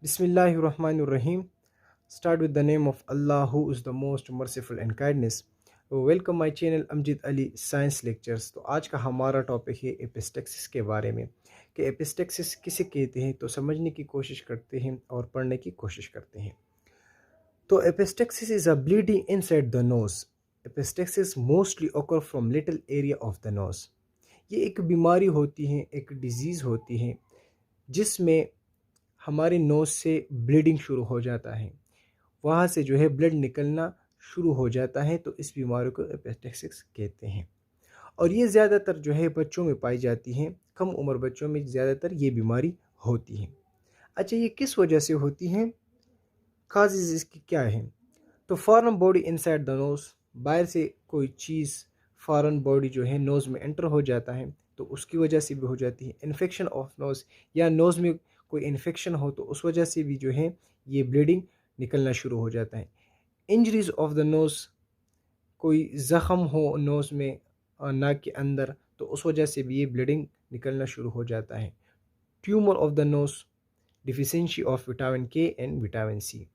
Bismillahirrahmanirrahim. Start with the name of Allah who is the most merciful and kindness. Welcome my channel Amjad Ali science lectures. तो आज का हमारा topic है epistaxis के बारे में कि एपिस्टेक्सिस किसे कहते हैं। तो समझने की कोशिश करते हैं और पढ़ने की कोशिश करते हैं। तो epistaxis is a bleeding inside the nose. Epistaxis mostly occur from little area of the nose. ये एक बीमारी होती है, एक डिजीज़ होती है जिसमें हमारे नोज़ से ब्लीडिंग शुरू हो जाता है, वहाँ से जो है ब्लड निकलना शुरू हो जाता है। तो इस बीमारी को एपिस्टेक्सिस कहते हैं और ये ज़्यादातर जो है बच्चों में पाई जाती है। कम उम्र बच्चों में ज़्यादातर ये बीमारी होती है। अच्छा, ये किस वजह से होती है, काजेज़ इसकी क्या है? तो foreign body inside the nose, बाहर से कोई चीज़ फॉरेन बॉडी जो है नोज़ में एंटर हो जाता है तो उसकी वजह से भी हो जाती है। इन्फेक्शन ऑफ नोज़, या नोज़ में कोई इन्फेक्शन हो तो उस वजह से भी जो है ये ब्लीडिंग निकलना शुरू हो जाता है। इंजरीज ऑफ द नोज़, कोई ज़ख़म हो नोज़ में नाक के अंदर तो उस वजह से भी ये ब्लीडिंग निकलना शुरू हो जाता है। Tumour of the nose, deficiency of vitamin K and vitamin C,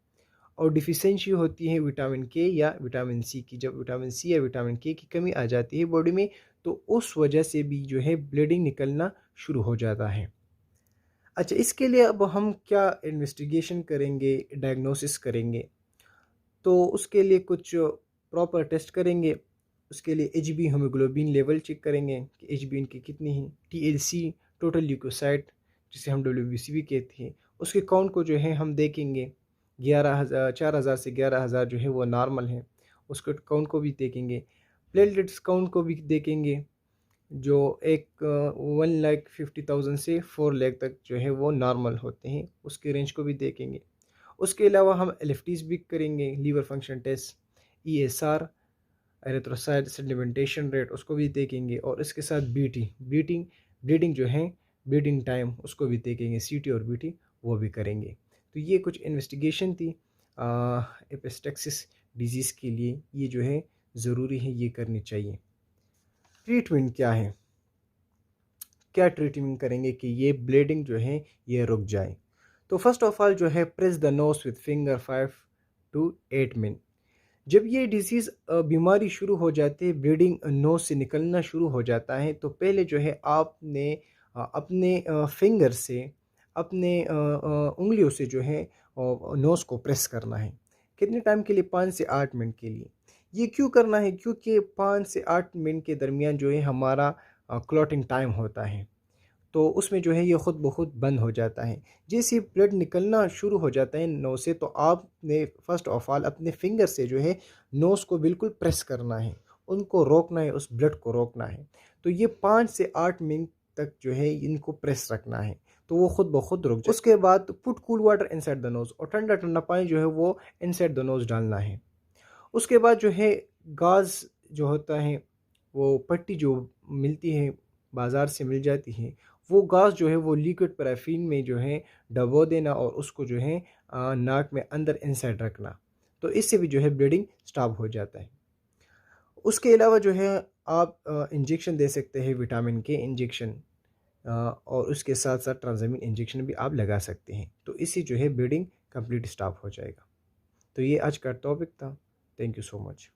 और डिफिशेंसी होती है विटामिन के या विटामिन सी की। जब विटामिन सी या विटामिन के की कमी आ जाती है बॉडी में तो उस वजह से भी जो है ब्लीडिंग निकलना शुरू हो जाता है। अच्छा, इसके लिए अब हम क्या इन्वेस्टिगेशन करेंगे, डायग्नोसिस करेंगे। तो उसके लिए कुछ प्रॉपर टेस्ट करेंगे। उसके लिए एचबी हीमोग्लोबिन लेवल चेक करेंगे कि एचबी इनकी कितनी है। टीएलसी, टोटल ल्यूकोसाइट, जिसे हम डब्ल्यूबीसी भी कहते हैं, उसके काउंट को जो है हम देखेंगे। 4000 से 11000 जो है वो नॉर्मल है, उसके काउंट को भी देखेंगे। प्लेटलेट्स काउंट को भी देखेंगे, जो 1,50,000 से 4 लाख तक जो है वो नॉर्मल होते हैं, उसके रेंज को भी देखेंगे। उसके अलावा हम एलएफटीज भी करेंगे, liver function test, ESR, erythrocyte sedimentation rate, उसको भी देखेंगे। और इसके साथ ब्लीडिंग जो है, ब्लीडिंग टाइम, उसको भी देखेंगे। सीटी और बीटी वो भी करेंगे। तो ये कुछ इन्वेस्टिगेशन थी एपिस्टेक्सिस डिजीज़ के लिए। ये जो है ज़रूरी है, ये करनी चाहिए। ट्रीटमेंट क्या है, क्या ट्रीटमेंट करेंगे कि ये ब्लीडिंग जो है ये रुक जाए। तो फर्स्ट ऑफ ऑल जो है press the nose with finger 5 to 8 minute. जब ये डिजीज़ बीमारी शुरू हो जाती है, ब्लीडिंग नोज से निकलना शुरू हो जाता है, तो पहले जो है आपने अपने फिंगर से, अपने उंगलियों से जो है नोज़ को प्रेस करना है। कितने टाइम के लिए? 5 से 8 मिनट के लिए। ये क्यों करना है? क्योंकि 5 से 8 मिनट के दरमियान जो है हमारा क्लॉटिंग टाइम होता है, तो उसमें जो है ये ख़ुद ब खुद बंद हो जाता है। जैसे ब्लड निकलना शुरू हो जाता है नोज़ से, तो आपने फ़र्स्ट ऑफ ऑल अपने फिंगर से जो है नोज़ को बिल्कुल प्रेस करना है, उनको रोकना है, उस ब्लड को रोकना है। तो ये 5 से 8 मिनट तक जो है इनको प्रेस रखना है, तो वो ख़ुद ब खुद रुक जाए। उसके बाद put cool water inside the nose, और ठंडा ठंडा पानी जो है वो इनसाइड द नोज़ डालना है। उसके बाद जो है गाज़ जो होता है, वो पट्टी जो मिलती है, बाज़ार से मिल जाती है, वो गाज़ जो है वो लिक्विड पैराफिन में जो है डबो देना और उसको जो है नाक में अंदर इनसाइड रखना। तो इससे भी जो है ब्लीडिंग स्टॉप हो जाता है। उसके अलावा जो है आप इंजेक्शन दे सकते हैं, विटामिन के इंजेक्शन, और उसके साथ साथ ट्रांसमिन इंजेक्शन भी आप लगा सकते हैं। तो इससे जो है ब्लीडिंग कंप्लीट स्टॉप हो जाएगा। तो ये आज का टॉपिक था। Thank you so much.